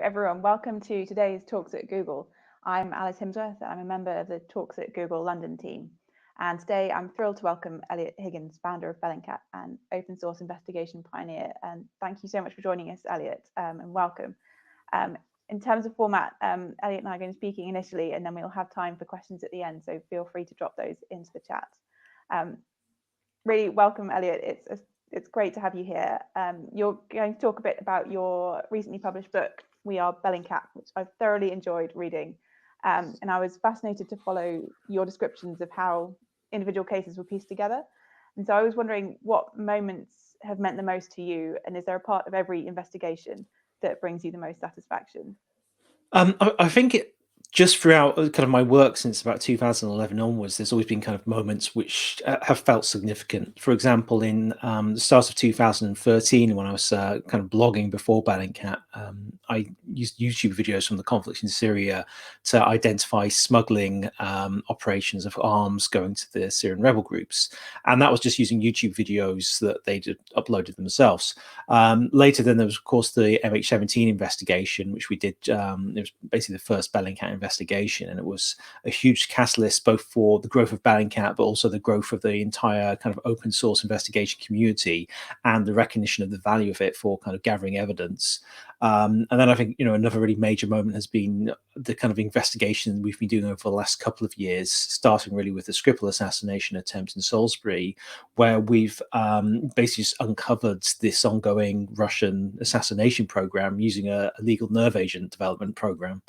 everyone, welcome to today's Talks at Google. I'm Alice Himsworth, I'm a member of the Talks at Google London team. And today I'm thrilled to welcome Eliot Higgins, founder of Bellingcat and open source investigation pioneer. And thank you so much for joining us, Eliot, and welcome. In terms of format, Eliot and I are going to be speaking initially, and then we'll have time for questions at the end, so feel free to drop those into the chat. Really welcome, Eliot. It's great to have you here. You're going to talk a bit about your recently published book, We Are Bellingcat, which I've thoroughly enjoyed reading. And I was fascinated to follow your descriptions of how individual cases were pieced together. And so I was wondering what moments have meant the most to you, and is there a part of every investigation that brings you the most satisfaction? I think just throughout kind of my work since about 2011 onwards, there's always been kind of moments which have felt significant. For example, in the start of 2013, when I was kind of blogging before Bellingcat, I used YouTube videos from the conflict in Syria to identify smuggling operations of arms going to the Syrian rebel groups. And that was just using YouTube videos that they uploaded themselves. Later, then there was, of course, the MH17 investigation, which we did. It was basically the first Bellingcat investigation, and it was a huge catalyst both for the growth of Bellingcat, but also the growth of the entire kind of open source investigation community and the recognition of the value of it for kind of gathering evidence. And then I think, another really major moment has been the kind of investigation we've been doing over the last couple of years, starting really with the Skripal assassination attempt in Salisbury, where we've basically just uncovered this ongoing Russian assassination program using a legal nerve agent development program.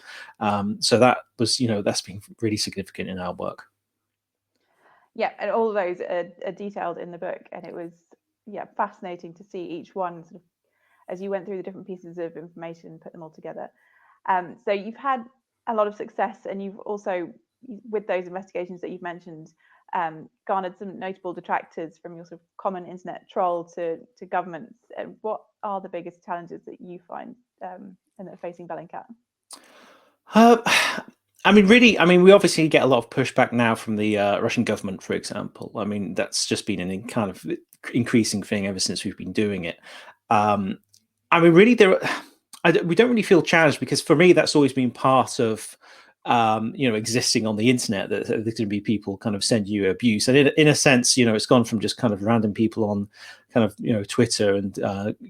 So that was, that's been really significant in our work. Yeah, and all of those are detailed in the book, and it was fascinating to see each one sort of as you went through the different pieces of information, put them all together. So you've had a lot of success, and you've also, with those investigations that you've mentioned, garnered some notable detractors, from your sort of common internet troll to governments. What are the biggest challenges that you find and that are facing Bellingcat? We obviously get a lot of pushback now from the Russian government, for example. I mean, that's just been an kind of increasing thing ever since we've been doing it. We don't really feel challenged, because for me, that's always been part of existing on the internet, that there's going to be people kind of send you abuse. And in a sense, it's gone from just kind of random people on kind of, Twitter and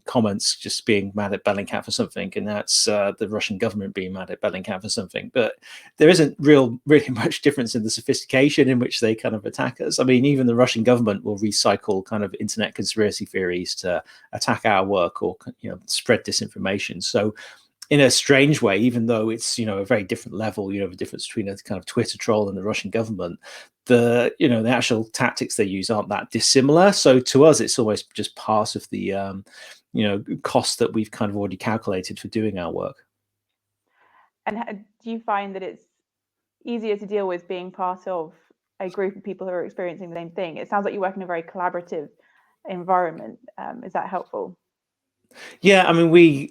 comments just being mad at Bellingcat for something. And that's the Russian government being mad at Bellingcat for something. But there isn't really much difference in the sophistication in which they kind of attack us. I mean, even the Russian government will recycle kind of internet conspiracy theories to attack our work or, spread disinformation. So in a strange way, even though it's, a very different level, the difference between a kind of Twitter troll and the Russian government, the actual tactics they use aren't that dissimilar. So to us, it's almost just part of the, cost that we've kind of already calculated for doing our work. And do you find that it's easier to deal with being part of a group of people who are experiencing the same thing? It sounds like you work in a very collaborative environment. Is that helpful? Yeah, I mean, we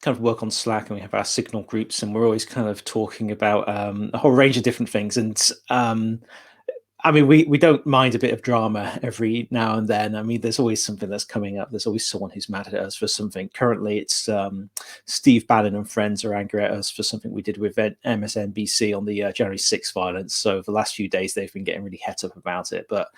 kind of work on Slack, and we have our Signal groups, and we're always kind of talking about a whole range of different things. And we don't mind a bit of drama every now and then. I mean, there's always something that's coming up. There's always someone who's mad at us for something. Currently, it's Steve Bannon and friends are angry at us for something we did with MSNBC on the January 6th violence. So the last few days, they've been getting really het up about it. But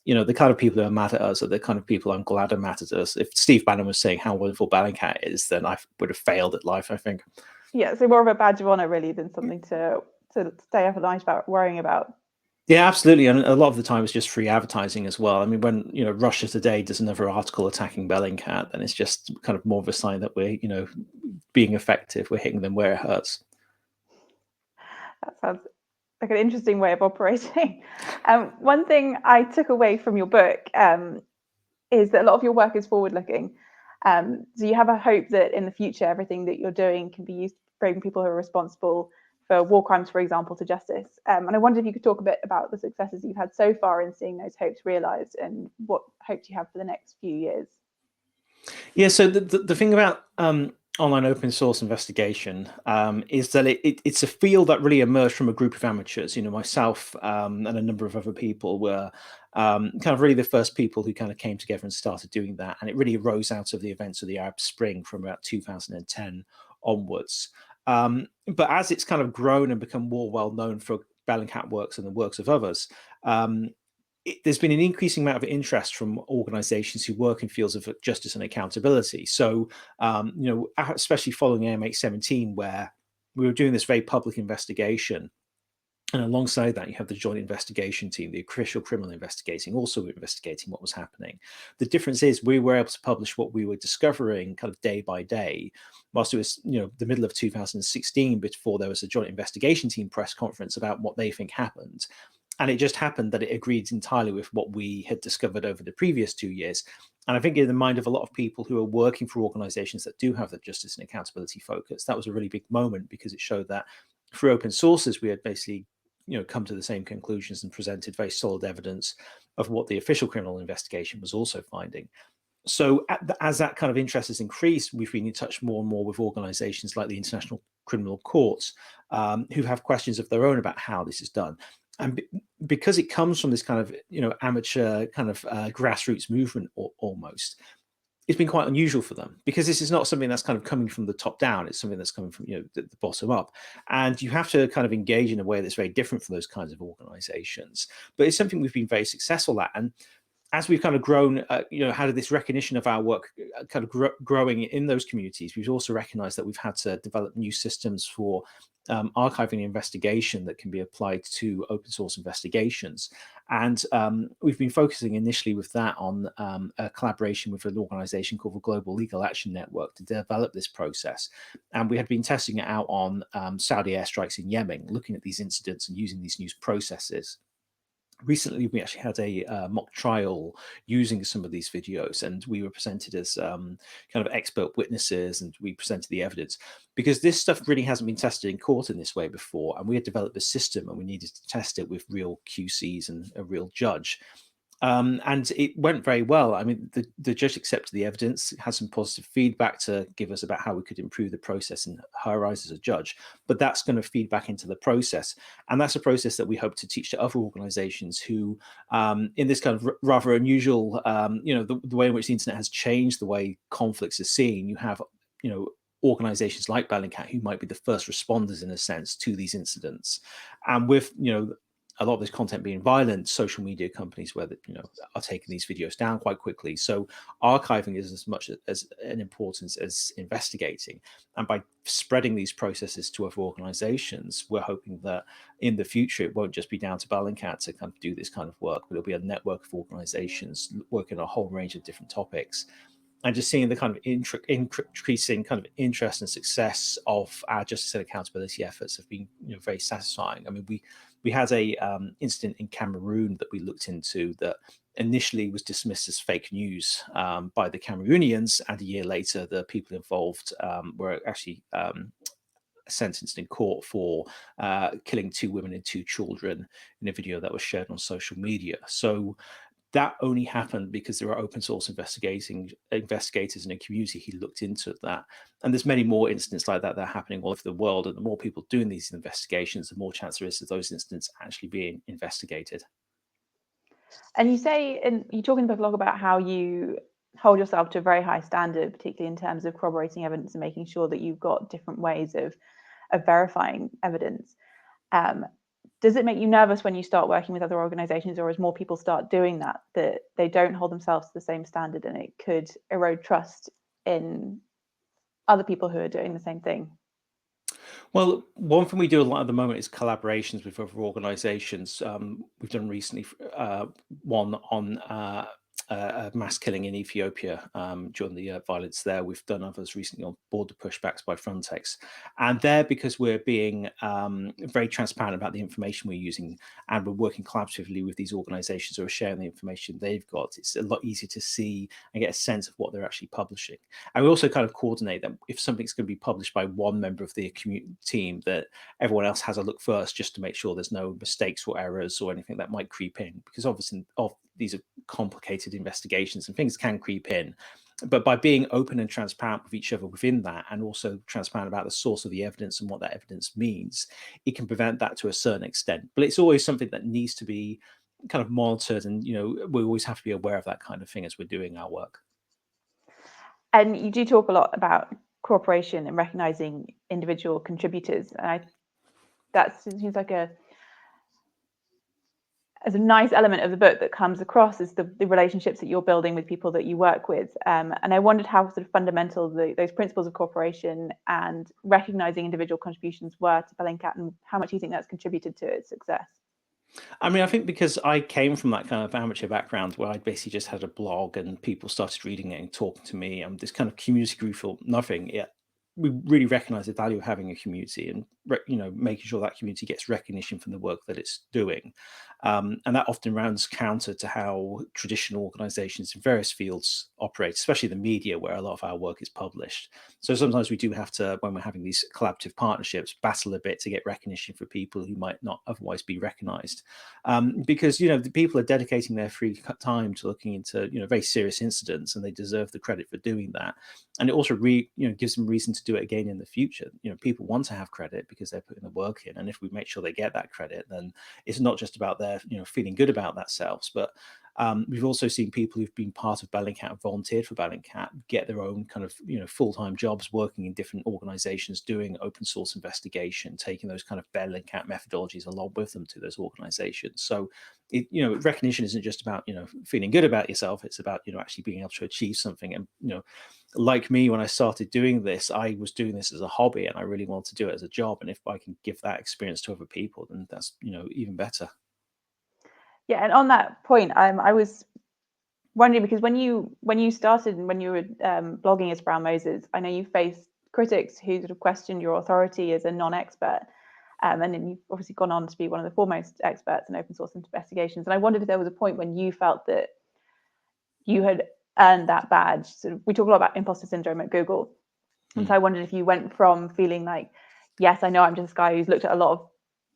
the kind of people who are mad at us are the kind of people I'm glad are mad at us. If Steve Bannon was saying how wonderful Bellingcat is, then I would have failed at life, I think. Yeah, so more of a badge of honor, really, than something to stay up at night about, worrying about. Yeah, absolutely. And a lot of the time it's just free advertising as well. I mean, when, Russia Today does another article attacking Bellingcat, then it's just kind of more of a sign that we're, being effective. We're hitting them where it hurts. That sounds like an interesting way of operating. One thing I took away from your book is that a lot of your work is forward-looking. So you have a hope that in the future, everything that you're doing can be used to bring people who are responsible for war crimes, for example, to justice. And I wondered if you could talk a bit about the successes you've had so far in seeing those hopes realised, and what hopes you have for the next few years. Yeah, so the thing about online open source investigation is that it's a field that really emerged from a group of amateurs. Myself and a number of other people were kind of really the first people who kind of came together and started doing that. And it really arose out of the events of the Arab Spring from about 2010 onwards. But as it's kind of grown and become more well known for Bellingcat works and the works of others, there's been an increasing amount of interest from organizations who work in fields of justice and accountability. So, especially following MH17, where we were doing this very public investigation. And alongside that, you have the joint investigation team, the official criminal investigating, also investigating what was happening. The difference is we were able to publish what we were discovering kind of day by day, whilst it was, the middle of 2016 before there was a joint investigation team press conference about what they think happened. And it just happened that it agreed entirely with what we had discovered over the previous 2 years. And I think in the mind of a lot of people who are working for organizations that do have the justice and accountability focus, that was a really big moment, because it showed that through open sources, we had basically come to the same conclusions and presented very solid evidence of what the official criminal investigation was also finding. So as that kind of interest has increased, we've been in touch more and more with organizations like the International Criminal Courts, who have questions of their own about how this is done. And because it comes from this kind of amateur kind of grassroots movement almost, it's been quite unusual for them, because this is not something that's kind of coming from the top down. It's something that's coming from the bottom up, and you have to kind of engage in a way that's very different from those kinds of organizations. But it's something we've been very successful at. And as we've kind of grown, had this recognition of our work kind of growing in those communities, we've also recognized that we've had to develop new systems for archiving investigation that can be applied to open source investigations. And we've been focusing initially with that on a collaboration with an organization called the Global Legal Action Network to develop this process. And we had been testing it out on Saudi airstrikes in Yemen, looking at these incidents and using these new processes. Recently, we actually had a mock trial using some of these videos, and we were presented as kind of expert witnesses, and we presented the evidence, because this stuff really hasn't been tested in court in this way before. And we had developed a system, and we needed to test it with real QCs and a real judge. And it went very well. I mean, the judge accepted the evidence, had some positive feedback to give us about how we could improve the process in her eyes as a judge. But that's going to feed back into the process. And that's a process that we hope to teach to other organizations who, in this kind of rather unusual, the way in which the internet has changed the way conflicts are seen. You have, organizations like Bellingcat who might be the first responders, in a sense, to these incidents. And with, a lot of this content being violent, social media companies where are taking these videos down quite quickly. So archiving is as much as an importance as investigating. And by spreading these processes to other organizations, we're hoping that in the future it won't just be down to Bellingcat to kind of do this kind of work, but it'll be a network of organizations working on a whole range of different topics. And just seeing the kind of increasing kind of interest and success of our justice and accountability efforts have been very satisfying. I mean, we had a incident in Cameroon that we looked into that initially was dismissed as fake news by the Cameroonians, and a year later the people involved were actually sentenced in court for killing 2 women and 2 children in a video that was shared on social media. So that only happened because there are open source investigators in a community who looked into that. And there's many more incidents like that that are happening all over the world. And the more people doing these investigations, the more chance there is of those incidents actually being investigated. And you say, and you talk in the blog about how you hold yourself to a very high standard, particularly in terms of corroborating evidence and making sure that you've got different ways of verifying evidence. Does it make you nervous when you start working with other organizations, or as more people start doing that they don't hold themselves to the same standard, and it could erode trust in other people who are doing the same thing? Well, one thing we do a lot at the moment is collaborations with other organizations. We've done recently one on a mass killing in Ethiopia during the violence there. We've done others recently on border pushbacks by Frontex. And there, because we're being very transparent about the information we're using, and we're working collaboratively with these organizations who are sharing the information they've got, it's a lot easier to see and get a sense of what they're actually publishing. And we also kind of coordinate that if something's going to be published by one member of the community team, that everyone else has a look first, just to make sure there's no mistakes or errors or anything that might creep in, because obviously these are complicated investigations and things can creep in. But by being open and transparent with each other within that, and also transparent about the source of the evidence and what that evidence means, it can prevent that to a certain extent. But it's always something that needs to be kind of monitored, and we always have to be aware of that kind of thing as we're doing our work. And you do talk a lot about cooperation and recognizing individual contributors. And that seems like as a nice element of the book that comes across is the relationships that you're building with people that you work with. And I wondered how sort of fundamental those principles of cooperation and recognizing individual contributions were to Bellingcat, and how much you think that's contributed to its success. I mean, I think because I came from that kind of amateur background where I basically just had a blog and people started reading it and talking to me, and this kind of community grew for nothing. Yeah, we really recognize the value of having a community and making sure that community gets recognition from the work that it's doing, and that often runs counter to how traditional organizations in various fields operate, especially the media where a lot of our work is published. So sometimes we do have to, when we're having these collaborative partnerships, battle a bit to get recognition for people who might not otherwise be recognized, because the people are dedicating their free time to looking into very serious incidents, and they deserve the credit for doing that. And it also gives them reason to do it again in the future. People want to have credit because they're putting the work in, and if we make sure they get that credit, then it's not just about their feeling good about themselves, but we've also seen people who've been part of Bellingcat and volunteered for Bellingcat get their own kind of full-time jobs working in different organizations doing open source investigation, taking those kind of Bellingcat methodologies along with them to those organizations. So recognition isn't just about feeling good about yourself, it's about actually being able to achieve something. And like me, when I started doing this, I was doing this as a hobby and I really wanted to do it as a job, and if I can give that experience to other people, then that's even better. Yeah, and on that point, I was wondering, because when you started and when you were blogging as Brown Moses, I know you faced critics who sort of questioned your authority as a non-expert, and then you've obviously gone on to be one of the foremost experts in open source investigations. And I wondered if there was a point when you felt that you had earned that badge. Sort of, we talk a lot about imposter syndrome at Google, and so I wondered if you went from feeling like, yes, I know I'm just this guy who's looked at a lot of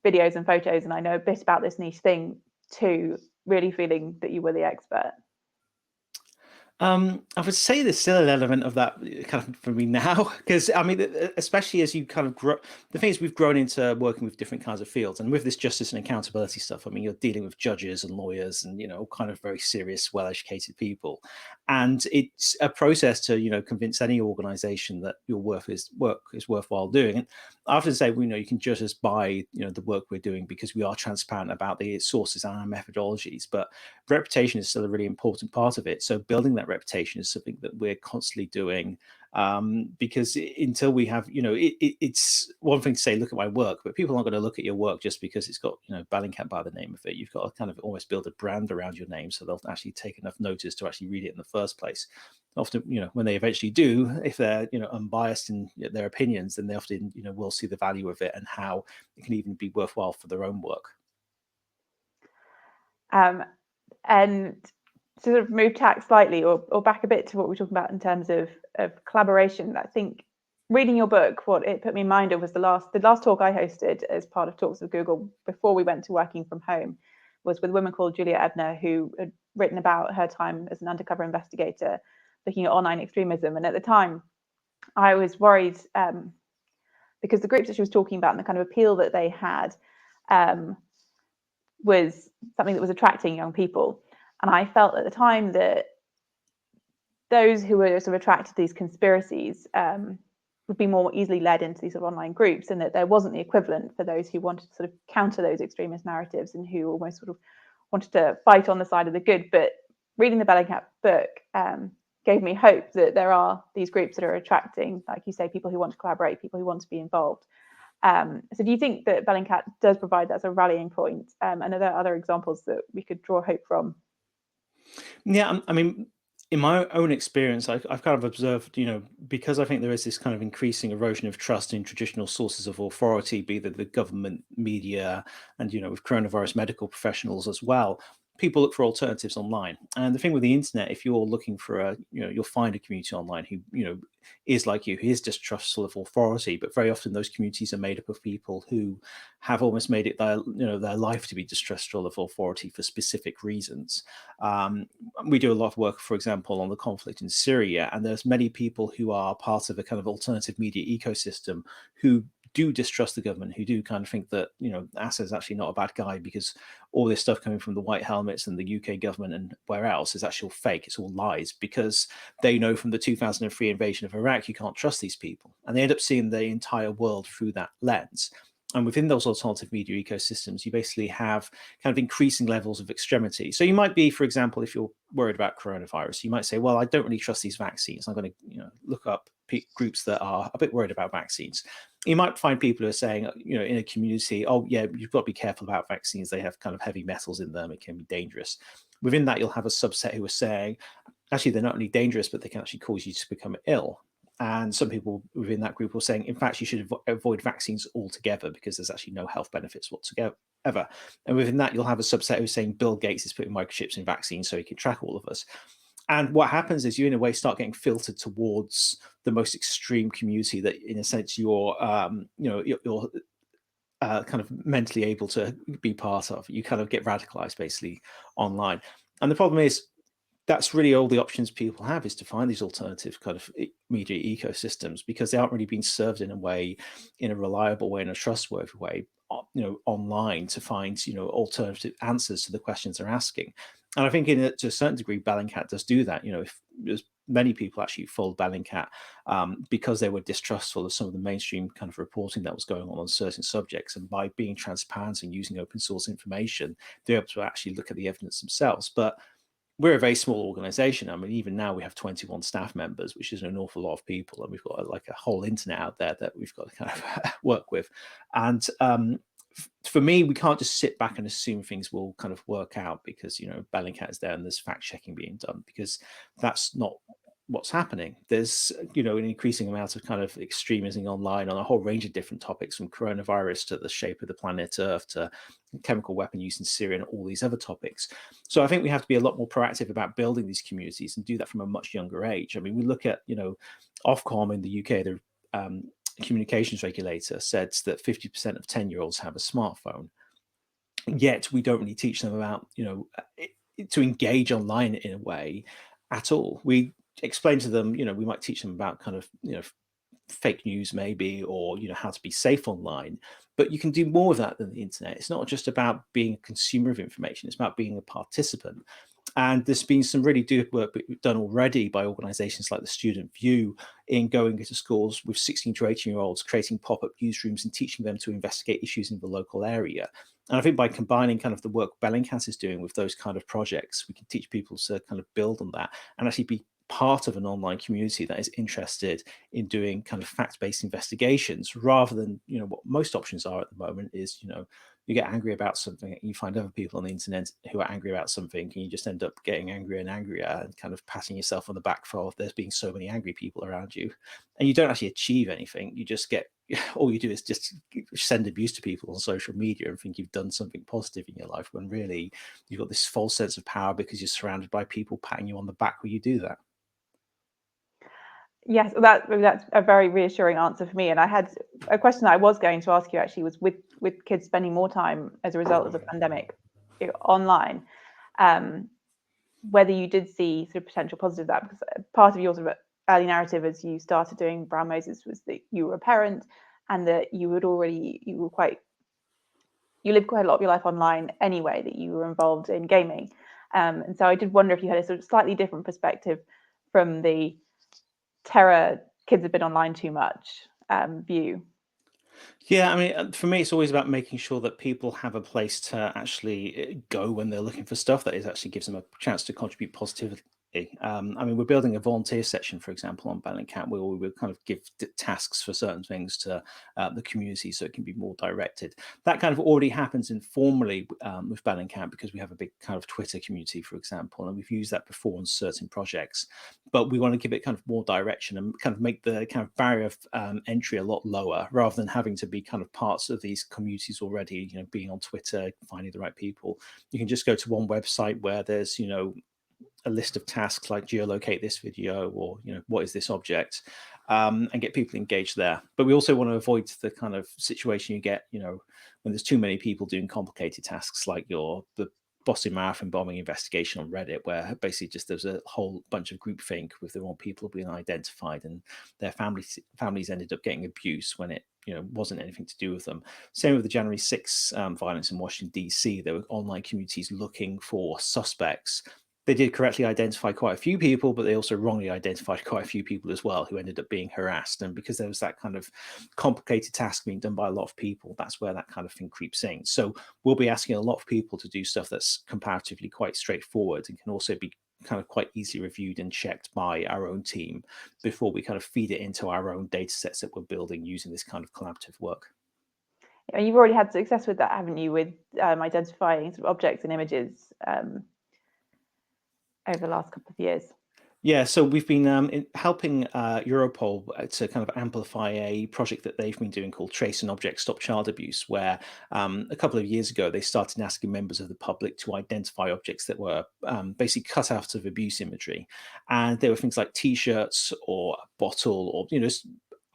videos and photos and I know a bit about this niche thing, to really feeling that you were the expert. I would say there's still an element of that kind of for me now, because I mean, especially as you kind of grow, the thing is we've grown into working with different kinds of fields, and with this justice and accountability stuff, I mean, you're dealing with judges and lawyers and kind of very serious, well-educated people, and it's a process to convince any organization that your work is worthwhile doing. And I often say, you can judge us by the work we're doing because we are transparent about the sources and our methodologies, but reputation is still a really important part of it. So building that reputation is something that we're constantly doing, because until we have, it's one thing to say, look at my work, but people aren't going to look at your work just because it's got, Bellingcat by the name of it. You've got to kind of almost build a brand around your name so they'll actually take enough notice to actually read it in the first place. Often, when they eventually do, if they're, unbiased in their opinions, then they often, will see the value of it and how it can even be worthwhile for their own work. And to sort of move tack slightly or back a bit to what we're talking about in terms of collaboration, I think reading your book, what it put me in mind of was the last talk I hosted as part of Talks with Google before we went to working from home, was with a woman called Julia Ebner, who had written about her time as an undercover investigator looking at online extremism. And at the time, I was worried because the groups that she was talking about and the kind of appeal that they had was something that was attracting young people. And I felt at the time that those who were sort of attracted to these conspiracies would be more easily led into these sort of online groups, and that there wasn't the equivalent for those who wanted to sort of counter those extremist narratives and who almost sort of wanted to fight on the side of the good. But reading the Bellingcat book gave me hope that there are these groups that are attracting, like you say, people who want to collaborate, people who want to be involved. So do you think that Bellingcat does provide that as a rallying point? And are there other examples that we could draw hope from? Yeah, I mean, in my own experience, I've kind of observed, because I think there is this kind of increasing erosion of trust in traditional sources of authority, be that the government, media, and, with coronavirus medical professionals as well. People look for alternatives online. And the thing with the internet, if you're looking for you'll find a community online who, is like you, who is distrustful of authority, but very often those communities are made up of people who have almost made it their life to be distrustful of authority for specific reasons. We do a lot of work, for example, on the conflict in Syria, and there's many people who are part of a kind of alternative media ecosystem who do distrust the government, who do kind of think that, you know, Assad is actually not a bad guy because all this stuff coming from the white helmets and the UK government and where else is actually all fake. It's all lies, because they know from the 2003 invasion of Iraq, you can't trust these people. And they end up seeing the entire world through that lens. And within those alternative media ecosystems, you basically have kind of increasing levels of extremity. So you might be, for example, if you're worried about coronavirus, you might say, well, I don't really trust these vaccines. I'm going to, you know, look up groups that are a bit worried about vaccines. You might find people who are saying, you know, in a community, oh, yeah, you've got to be careful about vaccines. They have kind of heavy metals in them. It can be dangerous. Within that, you'll have a subset who are saying, actually, they're not only dangerous, but they can actually cause you to become ill. And some people within that group were saying, in fact, you should avoid vaccines altogether because there's actually no health benefits whatsoever. And within that, you'll have a subset who's saying Bill Gates is putting microchips in vaccines so he can track all of us. And what happens is you, in a way, start getting filtered towards the most extreme community that, in a sense, you're kind of mentally able to be part of. You kind of get radicalized basically online. And the problem is, that's really all the options people have, is to find these alternative kind of media ecosystems, because they aren't really being served in a way, in a reliable way, in a trustworthy way, you know, online, to find, you know, alternative answers to the questions they're asking. And I think to a certain degree, Bellingcat does do that. You know, if there's many people actually followed Bellingcat because they were distrustful of some of the mainstream kind of reporting that was going on certain subjects. And by being transparent and using open source information, they're able to actually look at the evidence themselves. But we're a very small organization. I mean, even now we have 21 staff members, which is an awful lot of people. And we've got like a whole internet out there that we've got to kind of work with. And for me, we can't just sit back and assume things will kind of work out because, you know, Bellingcat is there and there's fact checking being done, because that's not what's happening. There's, you know, an increasing amount of kind of extremism online on a whole range of different topics, from coronavirus to the shape of the planet Earth to chemical weapon use in Syria and all these other topics. So I think we have to be a lot more proactive about building these communities and do that from a much younger age. I mean, we look at, you know, Ofcom in the UK, the communications regulator, said that 50% of 10-year-olds have a smartphone. Yet we don't really teach them about, you know, to engage online in a way at all. We explain to them, you know, we might teach them about kind of, you know, fake news maybe, or, you know, how to be safe online, but you can do more of that than the internet. It's not just about being a consumer of information, it's about being a participant. And there's been some really good work done already by organizations like the Student View in going into schools with 16 to 18-year-olds, creating pop-up newsrooms and teaching them to investigate issues in the local area. And I think by combining kind of the work Bellingcat is doing with those kind of projects, we can teach people to kind of build on that and actually be part of an online community that is interested in doing kind of fact-based investigations, rather than, you know, what most options are at the moment is, you know, you get angry about something and you find other people on the internet who are angry about something, and you just end up getting angrier and angrier and kind of patting yourself on the back for there's being so many angry people around you, and you don't actually achieve anything. You just get, all you do is just send abuse to people on social media and think you've done something positive in your life, when really you've got this false sense of power because you're surrounded by people patting you on the back when you do that. Yes, that's a very reassuring answer for me. And I had a question that I was going to ask you, actually, was with kids spending more time as a result of the pandemic online, whether you did see sort of potential positive of that, because part of your sort of early narrative as you started doing Brown Moses was that you were a parent and that you lived quite a lot of your life online anyway, that you were involved in gaming. And so I did wonder if you had a sort of slightly different perspective from the terror kids have been online too much view. Yeah, I mean, for me, it's always about making sure that people have a place to actually go when they're looking for stuff that is actually gives them a chance to contribute positively. I mean, we're building a volunteer section, for example, on Bellingcat, where we will kind of give tasks for certain things to the community so it can be more directed. That kind of already happens informally with Bellingcat, because we have a big kind of Twitter community, for example, and we've used that before on certain projects. But we want to give it kind of more direction and kind of make the kind of barrier of entry a lot lower, rather than having to be kind of parts of these communities already, you know, being on Twitter, finding the right people. You can just go to one website where there's, you know, a list of tasks like geolocate this video, or, you know, what is this object, and get people engaged there. But we also want to avoid the kind of situation you get, you know, when there's too many people doing complicated tasks, like the Boston Marathon bombing investigation on Reddit, where basically just there's a whole bunch of groupthink with the wrong people being identified, and their families ended up getting abuse when it wasn't anything to do with them. Same with the January 6th violence in Washington D.C. There were online communities looking for suspects. They did correctly identify quite a few people, but they also wrongly identified quite a few people as well who ended up being harassed. And because there was that kind of complicated task being done by a lot of people, that's where that kind of thing creeps in. So we'll be asking a lot of people to do stuff that's comparatively quite straightforward and can also be kind of quite easily reviewed and checked by our own team before we kind of feed it into our own data sets that we're building using this kind of collaborative work. You've already had success with that, haven't you, with identifying sort of objects and images over the last couple of years? Yeah, so we've been helping Europol to kind of amplify a project that they've been doing called Trace an Object, Stop Child Abuse, where a couple of years ago they started asking members of the public to identify objects that were basically cut out of abuse imagery. And there were things like T-shirts or a bottle or,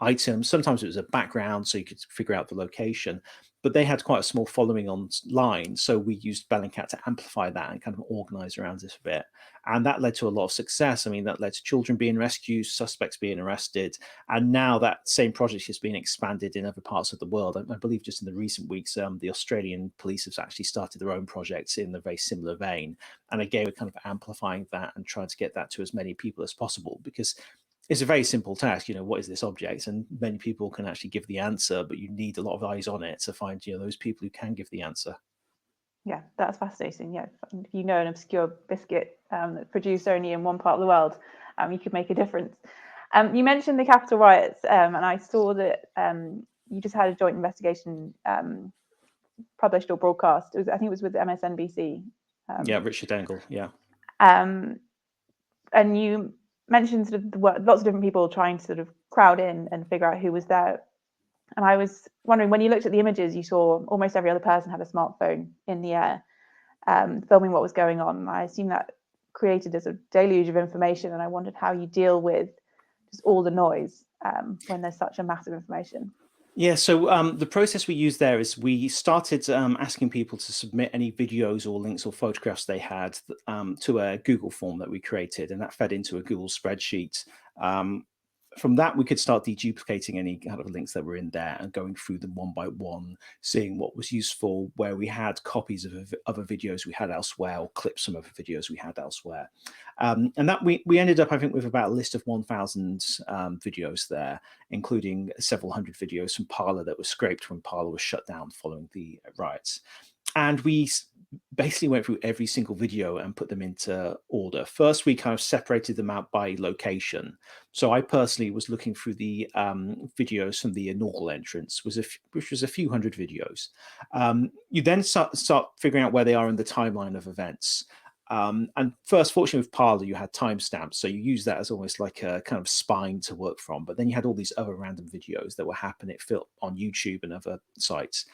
items. Sometimes it was a background so you could figure out the location. But they had quite a small following online, so we used Bellingcat to amplify that and kind of organize around it a bit. And that led to a lot of success. I mean, that led to children being rescued, suspects being arrested. And now that same project has been expanded in other parts of the world. I believe just in the recent weeks, the Australian police have actually started their own projects in a very similar vein. And again, we're kind of amplifying that and trying to get that to as many people as possible, because it's a very simple task. What is this object? And many people can actually give the answer, but you need a lot of eyes on it to find, those people who can give the answer. Yeah, that's fascinating. Yeah, if you know an obscure biscuit that's produced only in one part of the world, you could make a difference. You mentioned the Capitol riots, and I saw that you just had a joint investigation published or broadcast. I think it was with MSNBC. Yeah, Richard Engel. Yeah. And you mentioned sort of lots of different people trying to sort of crowd in and figure out who was there. And I was wondering, when you looked at the images, you saw almost every other person had a smartphone in the air, filming what was going on. I assume that created a sort of deluge of information, and I wondered how you deal with just all the noise when there's such a massive information. Yeah, so the process we used there is we started asking people to submit any videos or links or photographs they had to a Google form that we created, and that fed into a Google spreadsheet. From that, we could start deduplicating any kind of links that were in there and going through them one by one, seeing what was useful, where we had copies of other videos we had elsewhere or clips from other videos we had elsewhere. And that we ended up, I think, with about a list of 1,000 videos there, including several hundred videos from Parler that were scraped when Parler was shut down following the riots. And we basically went through every single video and put them into order. First, we kind of separated them out by location. So I personally was looking through the videos from the inaugural entrance, which was a few hundred videos. You then start figuring out where they are in the timeline of events. And first, fortunately with Parler, you had timestamps, so you use that as almost like a kind of spine to work from. But then you had all these other random videos that were happening on YouTube and other sites.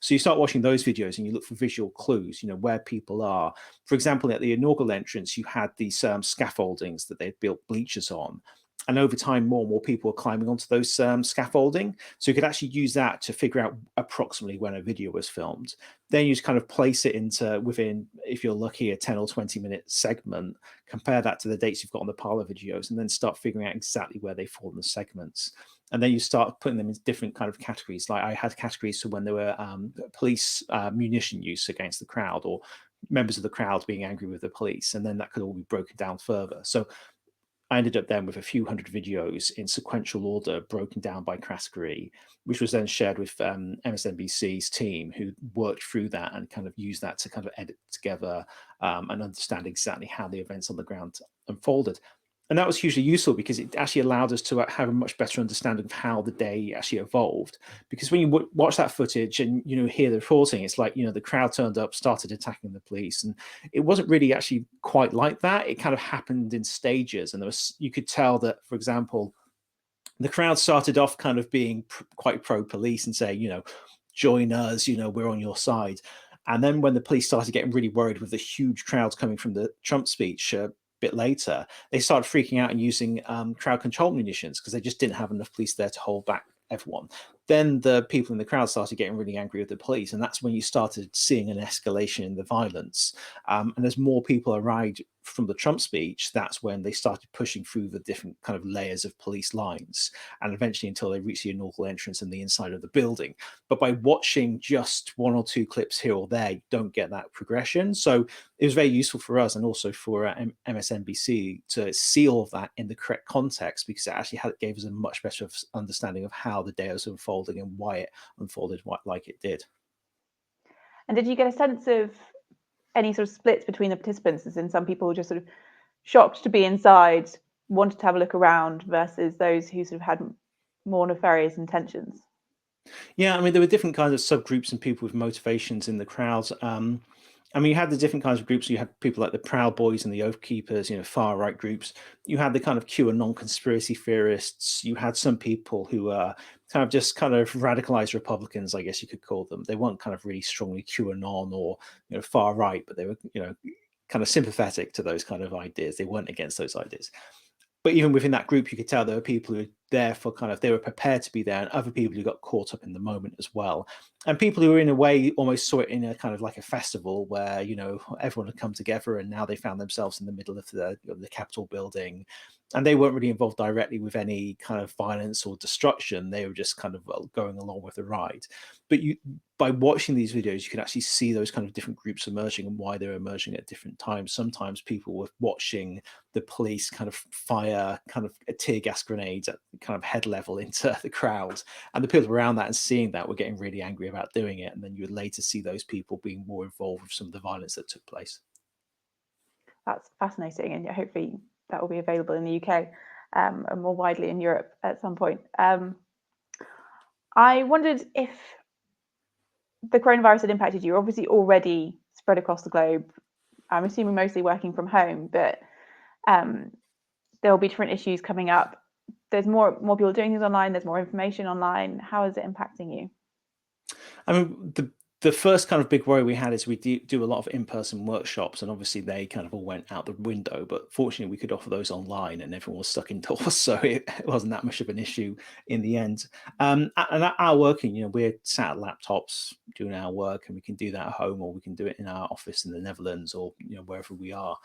So you start watching those videos and you look for visual clues, where people are. For example, at the inaugural entrance, you had these scaffoldings that they'd built bleachers on. And over time, more and more people were climbing onto those scaffolding. So you could actually use that to figure out approximately when a video was filmed. Then you just kind of place it into within, if you're lucky, a 10 or 20-minute segment, compare that to the dates you've got on the Parler videos, and then start figuring out exactly where they fall in the segments. And then you start putting them in different kind of categories. Like I had categories for when there were police munition use against the crowd, or members of the crowd being angry with the police. And then that could all be broken down further. So I ended up then with a few hundred videos in sequential order, broken down by category, which was then shared with MSNBC's team, who worked through that and kind of used that to kind of edit together and understand exactly how the events on the ground unfolded. And that was hugely useful because it actually allowed us to have a much better understanding of how the day actually evolved. Because when you watch that footage and hear the reporting, it's like the crowd turned up, started attacking the police, and it wasn't really actually quite like that. It kind of happened in stages, and you could tell that, for example, the crowd started off kind of being quite pro-police and say, join us, we're on your side. And then when the police started getting really worried with the huge crowds coming from the Trump speech bit later, they started freaking out and using crowd control munitions because they just didn't have enough police there to hold back everyone. then the people in the crowd started getting really angry with the police, and that's when you started seeing an escalation in the violence. And as more people arrived from the Trump speech, that's when they started pushing through the different kind of layers of police lines, and eventually until they reached the inaugural entrance and the inside of the building. But by watching just one or two clips here or there, you don't get that progression. So it was very useful for us and also for MSNBC to see all of that in the correct context, because it actually gave us a much better understanding of how the day was unfolding and why it unfolded like it did. And did you get a sense of any sort of splits between the participants, as in some people just sort of shocked to be inside, wanted to have a look around, versus those who sort of had more nefarious intentions? Yeah, I mean, there were different kinds of subgroups and people with motivations in the crowds. I mean, you had the different kinds of groups. You had people like the Proud Boys and the Oath Keepers, far right groups. You had the kind of QAnon conspiracy theorists. You had some people who were kind of radicalized Republicans, I guess you could call them. They weren't kind of really strongly QAnon or far right, but they were kind of sympathetic to those kind of ideas. They weren't against those ideas. But even within that group, you could tell there were people who were there for they were prepared to be there, and other people who got caught up in the moment as well. And people who were in a way almost saw it in a kind of like a festival where, everyone had come together and now they found themselves in the middle of the Capitol building. And they weren't really involved directly with any kind of violence or destruction. They were just kind of going along with the ride. But by watching these videos, you can actually see those kind of different groups emerging and why they're emerging at different times. Sometimes people were watching the police kind of fire kind of tear gas grenades at kind of head level into the crowd, and the people around that and seeing that were getting really angry about doing it. And then you would later see those people being more involved with some of the violence that took place. That's fascinating, and hopefully that will be available in the UK and more widely in Europe at some point. I wondered if the coronavirus had impacted you. You're obviously already spread across the globe. I'm assuming mostly working from home, but there will be different issues coming up. There's more people doing things online. There's more information online. How is it impacting you? I mean, the first kind of big worry we had is we do a lot of in-person workshops, and obviously they kind of all went out the window. But fortunately, we could offer those online, and everyone was stuck indoors, so it wasn't that much of an issue in the end. And at our working, we're sat at laptops doing our work, and we can do that at home, or we can do it in our office in the Netherlands, or wherever we are.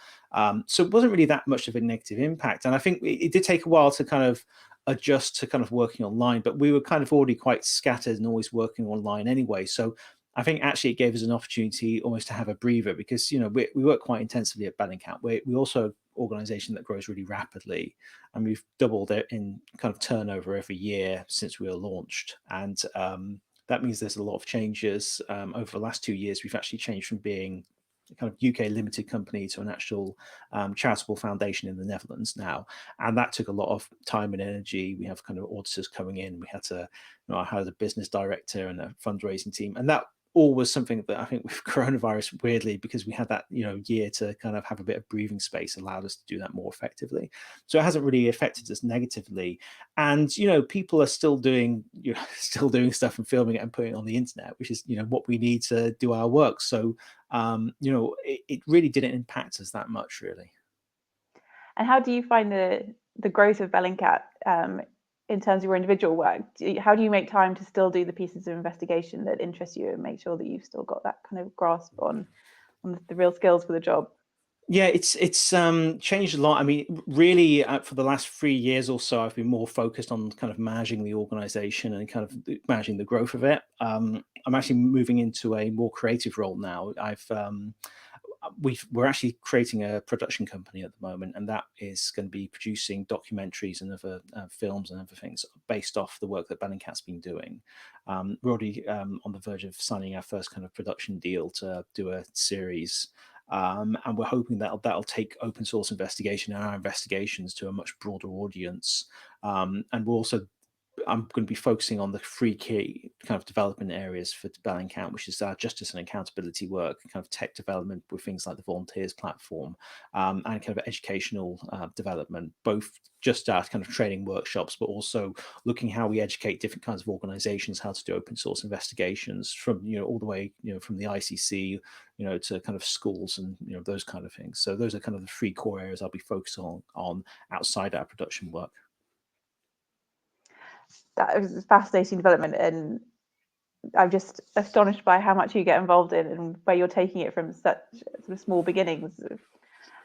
So it wasn't really that much of a negative impact, and I think it did take a while to kind of adjust to kind of working online, but we were kind of already quite scattered and always working online anyway. So I think actually it gave us an opportunity almost to have a breather, because we work quite intensively at Bellingcat. We also an organization that grows really rapidly, and we've doubled it in kind of turnover every year since we were launched. And that means there's a lot of changes over the last 2 years. We've actually changed from being a kind of UK limited company to an actual charitable foundation in the Netherlands now, and that took a lot of time and energy. We have kind of auditors coming in. We had to, I had a business director and a fundraising team, and that all was something that I think with coronavirus, weirdly, because we had that year to kind of have a bit of breathing space, allowed us to do that more effectively. So it hasn't really affected us negatively. And people are still doing still doing stuff and filming it and putting it on the internet, which is what we need to do our work. So it really didn't impact us that much, really. And how do you find the growth of Bellingcat in terms of your individual work? How do you make time to still do the pieces of investigation that interest you and make sure that you've still got that kind of grasp on the real skills for the job? Yeah, it's changed a lot. I mean, really, for the last 3 years or so, I've been more focused on kind of managing the organization and kind of managing the growth of it. I'm actually moving into a more creative role now. We're actually creating a production company at the moment, and that is going to be producing documentaries and other films and other things based off the work that Bellingcat's been doing. We're already on the verge of signing our first kind of production deal to do a series. And we're hoping that'll take open source investigation and our investigations to a much broader audience. And I'm going to be focusing on the 3 key kind of development areas for Bellingcat, which is our justice and accountability work, kind of tech development with things like the volunteers platform, and kind of educational development, both just our kind of training workshops, but also looking how we educate different kinds of organizations how to do open source investigations, from all the way from the ICC to kind of schools and those kind of things. So those are kind of the 3 core areas I'll be focused on outside our production work. that was a fascinating development, and I'm just astonished by how much you get involved in and where you're taking it from such sort of small beginnings.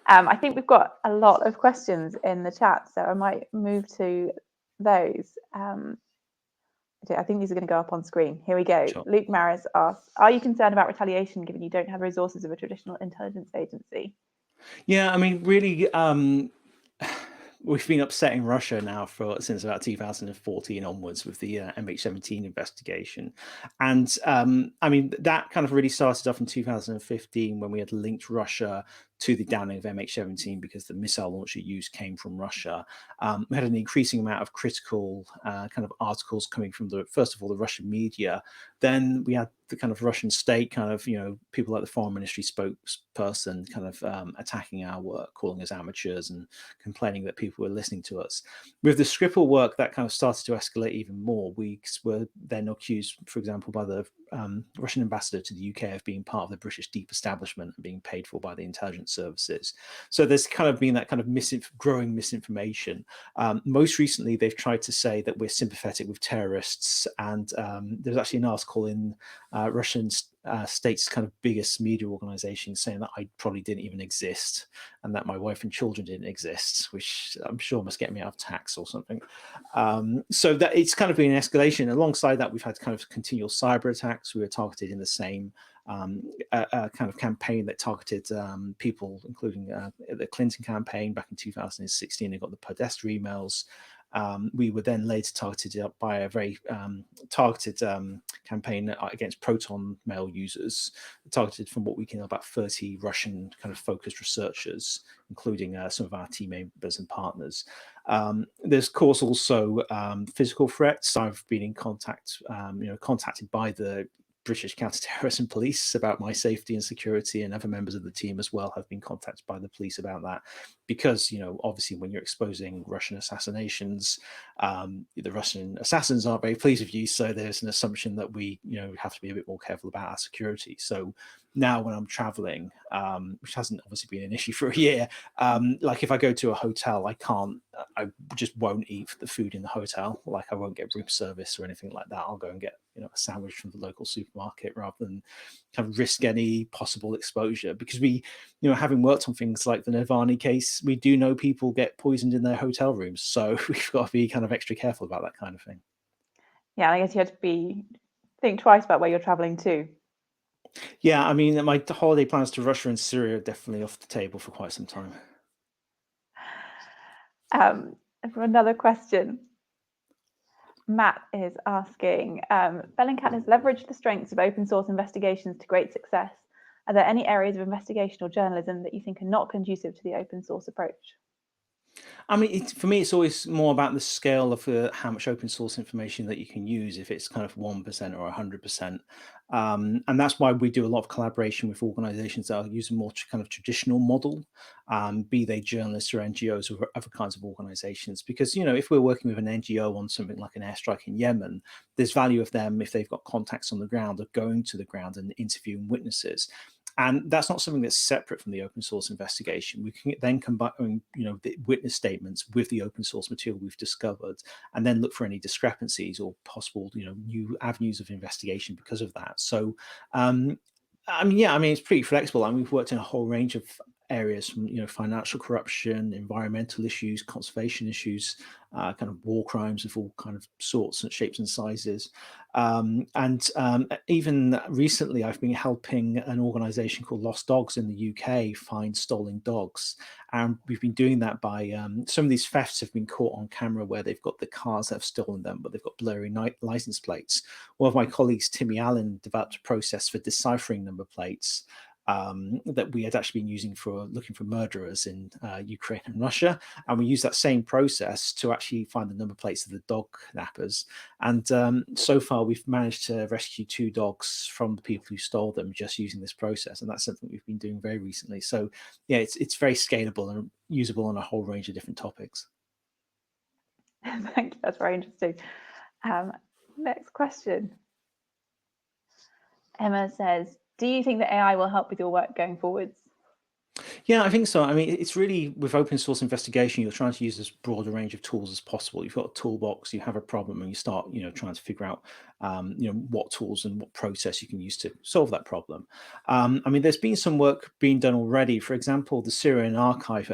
I think we've got a lot of questions in the chat, so I might move to those. I think these are going to go up on screen. Here we go. Sure. Luke Maris asks, are you concerned about retaliation given you don't have the resources of a traditional intelligence agency? Yeah, I mean, really, we've been upsetting Russia now since about 2014 onwards with the MH17 investigation. And I mean, that kind of really started off in 2015 when we had linked Russia to the downing of MH17 because the missile launch it used came from Russia. We had an increasing amount of critical kind of articles coming from first of all, the Russian media. Then we had the kind of Russian state kind of, people like the foreign ministry spokesperson kind of attacking our work, calling us amateurs and complaining that people were listening to us. With the Skripal work, that kind of started to escalate even more. We were then accused, for example, by the Russian ambassador to the UK of being part of the British deep establishment and being paid for by the intelligence services. So there's kind of been that kind of growing misinformation. Most recently, they've tried to say that we're sympathetic with terrorists, and there's actually an article in Russian state's kind of biggest media organization saying that I probably didn't even exist and that my wife and children didn't exist, which I'm sure must get me out of tax or something. So that it's kind of been an escalation. Alongside that, we've had kind of continual cyber attacks. We were targeted in the same kind of campaign that targeted people, including the Clinton campaign back in 2016. They got the Podesta emails. We were then later targeted up by a very targeted campaign against Proton mail users, targeted from what we can know about 30 Russian kind of focused researchers, including some of our team members and partners. There's, of course, also physical threats. I've been in contact, contacted by the British counter-terrorism police about my safety and security, and other members of the team as well have been contacted by the police about that, because obviously when you're exposing Russian assassinations, the Russian assassins aren't very pleased with you, so there's an assumption that we have to be a bit more careful about our security. So now when I'm traveling, which hasn't obviously been an issue for a year, like if I go to a hotel, I just won't eat the food in the hotel. Like I won't get room service or anything like that. I'll go and get a sandwich from the local supermarket rather than kind of risk any possible exposure, because we, having worked on things like the Navalny case, we do know people get poisoned in their hotel rooms, so we've got to be kind of extra careful about that kind of thing. Yeah, I guess you had to think twice about where you're traveling to. Yeah, I mean, my holiday plans to Russia and Syria are definitely off the table for quite some time. For another question, Matt is asking, Bellingcat has leveraged the strengths of open source investigations to great success. Are there any areas of investigation or journalism that you think are not conducive to the open source approach? I mean, for me, it's always more about the scale of how much open source information that you can use, if it's kind of 1% or 100%. And that's why we do a lot of collaboration with organizations that are using more kind of traditional model, be they journalists or NGOs or other kinds of organizations. Because, if we're working with an NGO on something like an airstrike in Yemen, there's value of them, if they've got contacts on the ground, of going to the ground and interviewing witnesses. And that's not something that's separate from the open source investigation. We can then combine, the witness statements with the open source material we've discovered, and then look for any discrepancies or possible, new avenues of investigation because of that. So, it's pretty flexible. I mean, we've worked in a whole range of areas, from financial corruption, environmental issues, conservation issues, kind of war crimes of all kind of sorts and shapes and sizes. Even recently, I've been helping an organisation called Lost Dogs in the UK find stolen dogs, and we've been doing that by some of these thefts have been caught on camera where they've got the cars that have stolen them, but they've got blurry license plates. One of my colleagues, Timmy Allen, developed a process for deciphering number plates that we had actually been using for looking for murderers in Ukraine and Russia. And we used that same process to actually find the number plates of the dog nappers. And so far, we've managed to rescue 2 dogs from the people who stole them just using this process. And that's something we've been doing very recently. So yeah, it's very scalable and usable on a whole range of different topics. Thank you. That's very interesting. Next question. Emma says, do you think that AI will help with your work going forwards? Yeah, I think so. I mean, it's really with open source investigation, you're trying to use as broad a range of tools as possible. You've got a toolbox, you have a problem, and you start, trying to figure out, what tools and what process you can use to solve that problem. I mean, there's been some work being done already. For example, the Syrian archive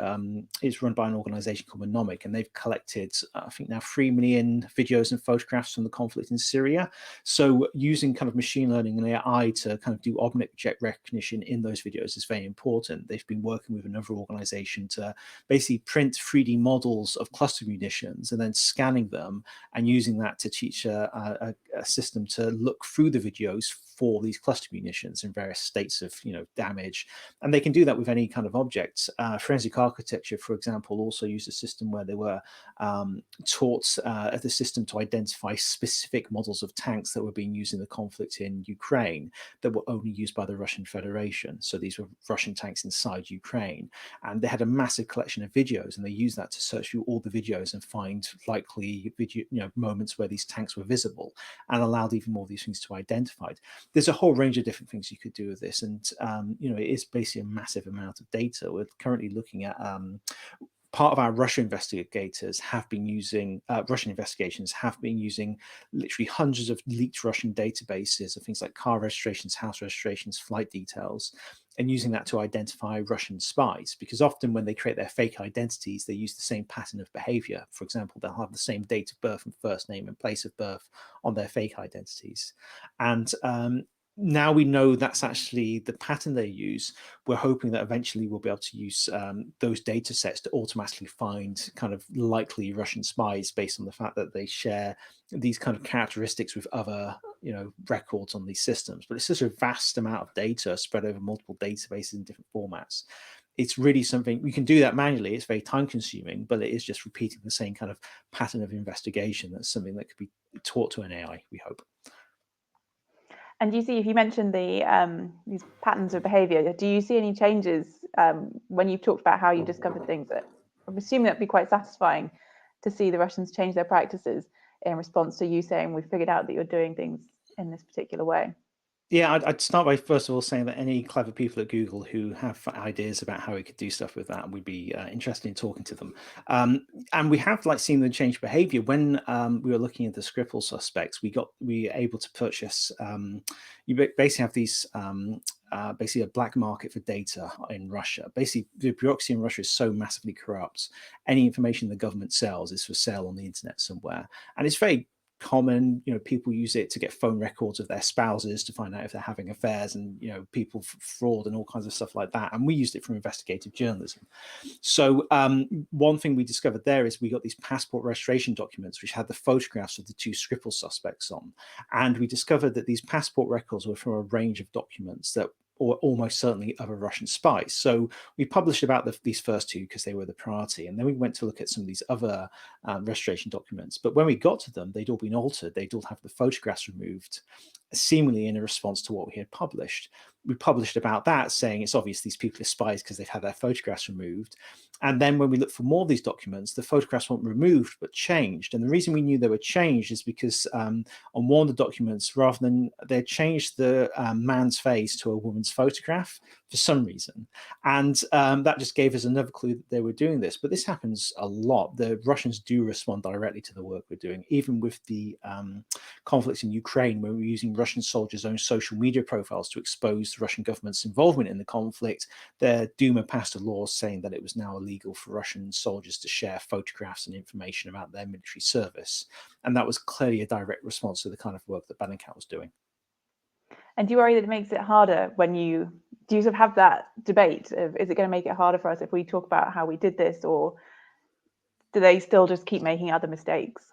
is run by an organization called Monomic, and they've collected, I think now 3 million videos and photographs from the conflict in Syria. So using kind of machine learning and AI to kind of do object recognition in those videos is very important. They've been working with another organization to basically print 3D models of cluster munitions and then scanning them and using that to teach a system to look through the videos for these cluster munitions in various states of damage. And they can do that with any kind of objects. Forensic architecture, for example, also used a system where they were taught the system to identify specific models of tanks that were being used in the conflict in Ukraine that were only used by the Russian Federation. So these were Russian tanks inside Ukraine. And they had a massive collection of videos, and they used that to search through all the videos and find likely video, moments where these tanks were visible, and allowed even more of these things to be identified. There's a whole range of different things you could do with this. And, it is basically a massive amount of data. We're currently looking at part of our Russian investigators have been using Russian investigations have been using literally hundreds of leaked Russian databases of things like car registrations, house registrations, flight details, and using that to identify Russian spies. Because often when they create their fake identities, they use the same pattern of behavior. For example, they'll have the same date of birth and first name and place of birth on their fake identities. And now we know that's actually the pattern they use. We're hoping that eventually we'll be able to use those data sets to automatically find kind of likely Russian spies based on the fact that they share these kind of characteristics with other records on these systems. But it's such a vast amount of data spread over multiple databases in different formats. It's really something we can do that manually. It's very time consuming, but it is just repeating the same kind of pattern of investigation. That's something that could be taught to an AI, we hope. And do you see, if you mentioned these patterns of behaviour, do you see any changes when you've talked about how you discovered things? I'm assuming that'd be quite satisfying to see the Russians change their practices in response to you saying we've figured out that you're doing things in this particular way. Yeah, I'd start by first of all saying that any clever people at Google who have ideas about how we could do stuff with that, would be interested in talking to them. And we have seen them change behavior. When we were looking at the Skripal suspects, we were able to purchase. You basically have these. Basically a black market for data in Russia. Basically, the bureaucracy in Russia is so massively corrupt. Any information the government sells is for sale on the internet somewhere, and it's very common. People use it to get phone records of their spouses to find out if they're having affairs, and people fraud and all kinds of stuff like that. And we used it for investigative journalism. So one thing we discovered there is we got these passport registration documents which had the photographs of the two Skripal suspects on, and we discovered that these passport records were from a range of documents that or almost certainly other Russian spies. So we published about these first two because they were the priority. And then we went to look at some of these other registration documents. But when we got to them, they'd all been altered. They'd all have the photographs removed, seemingly in a response to what we had published. We published about that, saying it's obvious these people are spies because they've had their photographs removed. And then when we looked for more of these documents, the photographs weren't removed, but changed. And the reason we knew they were changed is because on one of the documents, rather than they changed the man's face to a woman's photograph for some reason. And that just gave us another clue that they were doing this. But this happens a lot. The Russians do respond directly to the work we're doing, even with the conflicts in Ukraine, where we're using Russian soldiers' own social media profiles to expose the Russian government's involvement in the conflict. The Duma passed a law saying that it was now illegal for Russian soldiers to share photographs and information about their military service. And that was clearly a direct response to the kind of work that Bellingcat was doing. And do you worry that it makes it harder when do you sort of have that debate of, is it going to make it harder for us if we talk about how we did this, or do they still just keep making other mistakes?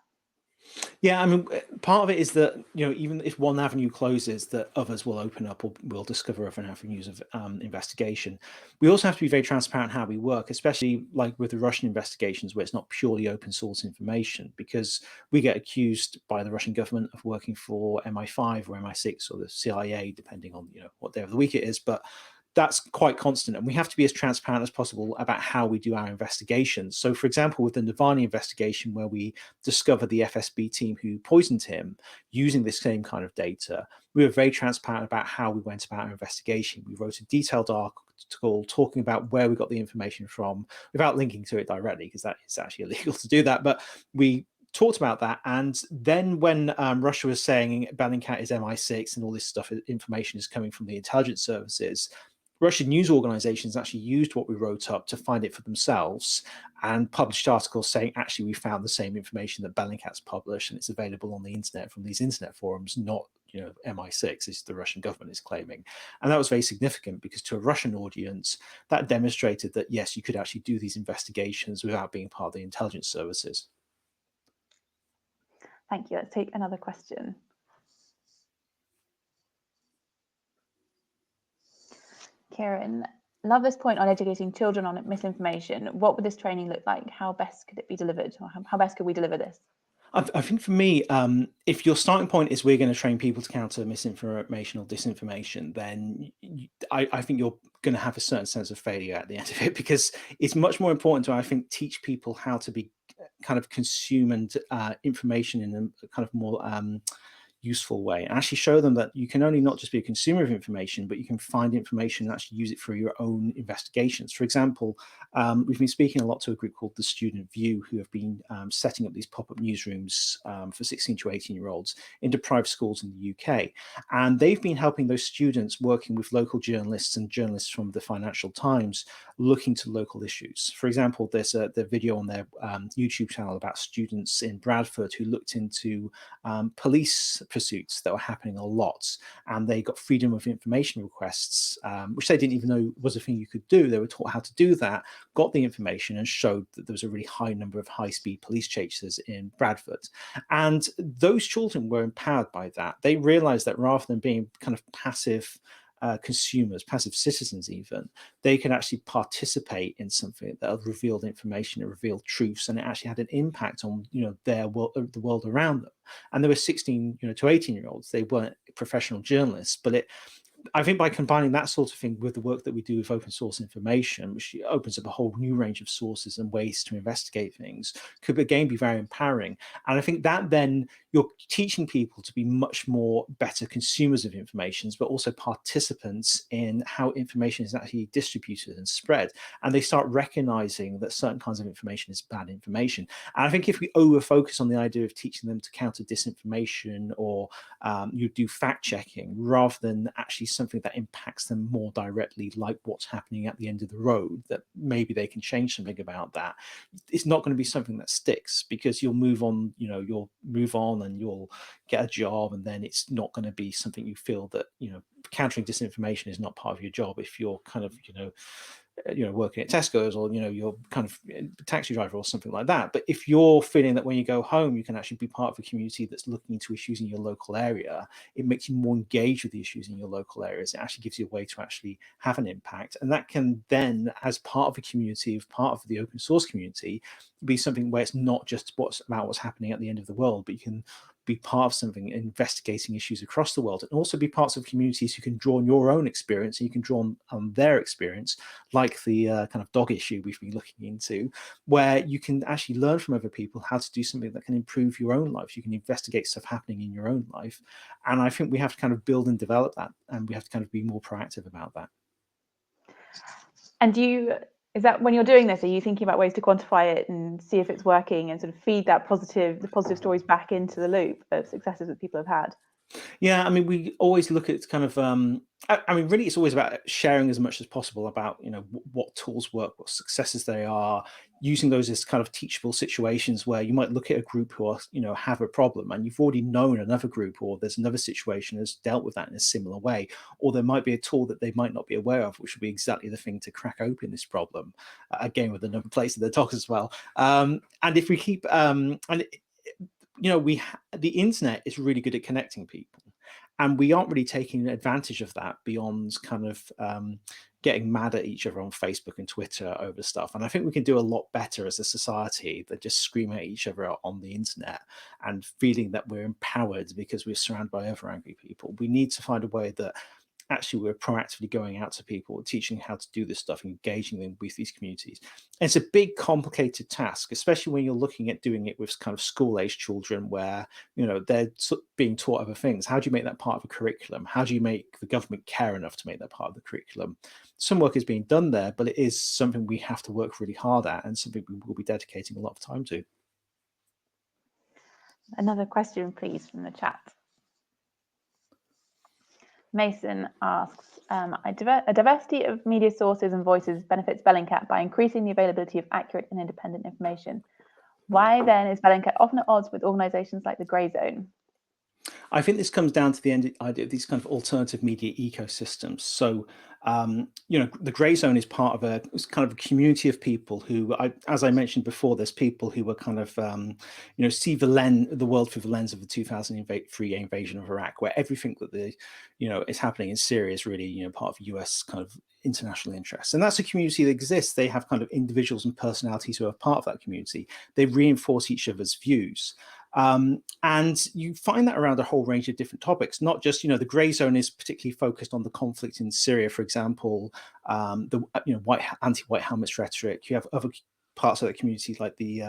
Yeah, I mean, part of it is that even if one avenue closes, that others will open up or will discover other avenues of investigation. We also have to be very transparent how we work, especially like with the Russian investigations, where it's not purely open source information, because we get accused by the Russian government of working for MI5 or MI6 or the CIA, depending on what day of the week it is. But that's quite constant, and we have to be as transparent as possible about how we do our investigations. So, for example, with the Navalny investigation, where we discovered the FSB team who poisoned him using this same kind of data, we were very transparent about how we went about our investigation. We wrote a detailed article talking about where we got the information from, without linking to it directly, because that is actually illegal to do that. But we talked about that. And then when Russia was saying Bellingcat is MI6 and all this stuff, information is coming from the intelligence services, Russian news organizations actually used what we wrote up to find it for themselves and published articles saying, actually, we found the same information that Bellingcat's published, and it's available on the internet from these internet forums, not MI6, as the Russian government is claiming. And that was very significant, because to a Russian audience, that demonstrated that, yes, you could actually do these investigations without being part of the intelligence services. Thank you. Let's take another question. Kieran, love this point on educating children on misinformation. What would this training look like? How best could it be delivered? Or how best could we deliver this? I think for me, if your starting point is we're going to train people to counter misinformation or disinformation, then I think you're going to have a certain sense of failure at the end of it, because it's much more important to, I think, teach people how to be kind of consume and information in a kind of more useful way, and actually show them that you can only not just be a consumer of information, but you can find information and actually use it for your own investigations. For example, we've been speaking a lot to a group called the Student View, who have been setting up these pop-up newsrooms for 16 to 18-year-olds in deprived schools in the UK. And they've been helping those students, working with local journalists and journalists from the Financial Times, looking to local issues. For example, there's the video on their YouTube channel about students in Bradford who looked into police pursuits that were happening a lot, and they got freedom of information requests, which they didn't even know was a thing you could do. They were taught how to do that, got the information, and showed that there was a really high number of high-speed police chases in Bradford. And those children were empowered by that. They realized that rather than being kind of passive consumers, passive citizens even, they can actually participate in something that revealed information, it revealed truths, and it actually had an impact on their world, the world around them. And there were 16 to 18-year-olds. They weren't professional journalists, but I think by combining that sort of thing with the work that we do with open source information, which opens up a whole new range of sources and ways to investigate things, could again be very empowering. And I think that then you're teaching people to be much more better consumers of information, but also participants in how information is actually distributed and spread. And they start recognizing that certain kinds of information is bad information. And I think if we over focus on the idea of teaching them to counter disinformation, or you do fact checking, rather than actually something that impacts them more directly, like what's happening at the end of the road, that maybe they can change something about that, it's not going to be something that sticks, because you'll move on, you'll move on and you'll get a job, and then it's not going to be something you feel that, countering disinformation is not part of your job if you're kind of, working at Tesco's, or you're kind of a taxi driver or something like that. But if you're feeling that when you go home you can actually be part of a community that's looking into issues in your local area, it makes you more engaged with the issues in your local areas. It actually gives you a way to actually have an impact, and that can then, as part of a community, as part of the open source community, be something where it's not just about what's happening at the end of the world, but you can be part of something investigating issues across the world, and also be parts of communities who can draw on your own experience, and you can draw on their experience, like the kind of dog issue we've been looking into, where you can actually learn from other people how to do something that can improve your own life. You can investigate stuff happening in your own life. And I think we have to kind of build and develop that, and we have to kind of be more proactive about that. And is that, when you're doing this, are you thinking about ways to quantify it and see if it's working, and sort of feed the positive stories back into the loop of successes that people have had? Yeah, I mean, we always look at kind of, I mean, really, it's always about sharing as much as possible about, what tools work, what successes they are, using those as kind of teachable situations where you might look at a group who are, have a problem, and you've already known another group, or there's another situation that's dealt with that in a similar way, or there might be a tool that they might not be aware of, which would be exactly the thing to crack open this problem, again, with another place in the talk as well. And if we keep, the internet is really good at connecting people, and we aren't really taking advantage of that beyond kind of getting mad at each other on Facebook and Twitter over stuff. And I think we can do a lot better as a society than just screaming at each other on the internet and feeling that we're empowered because we're surrounded by other angry people. We need to find a way that actually we're proactively going out to people, teaching how to do this stuff, engaging them with these communities. And it's a big, complicated task, especially when you're looking at doing it with kind of school-age children where, they're being taught other things. How do you make that part of a curriculum? How do you make the government care enough to make that part of the curriculum? Some work is being done there, but it is something we have to work really hard at and something we will be dedicating a lot of time to. Another question, please, from the chat. Mason asks, a diversity of media sources and voices benefits Bellingcat by increasing the availability of accurate and independent information. Why then is Bellingcat often at odds with organisations like the Grey Zone? I think this comes down to the idea of these kind of alternative media ecosystems. So, the Grey Zone is part of a community of people who, as I mentioned before, there's people who were kind of, see the world through the lens of the 2003 invasion of Iraq, where everything that is happening in Syria is really, part of US kind of international interests. And that's a community that exists. They have kind of individuals and personalities who are part of that community. They reinforce each other's views. And you find that around a whole range of different topics, not just, the Grey Zone is particularly focused on the conflict in Syria, for example, the anti-white helmets rhetoric. You have other parts of the community like the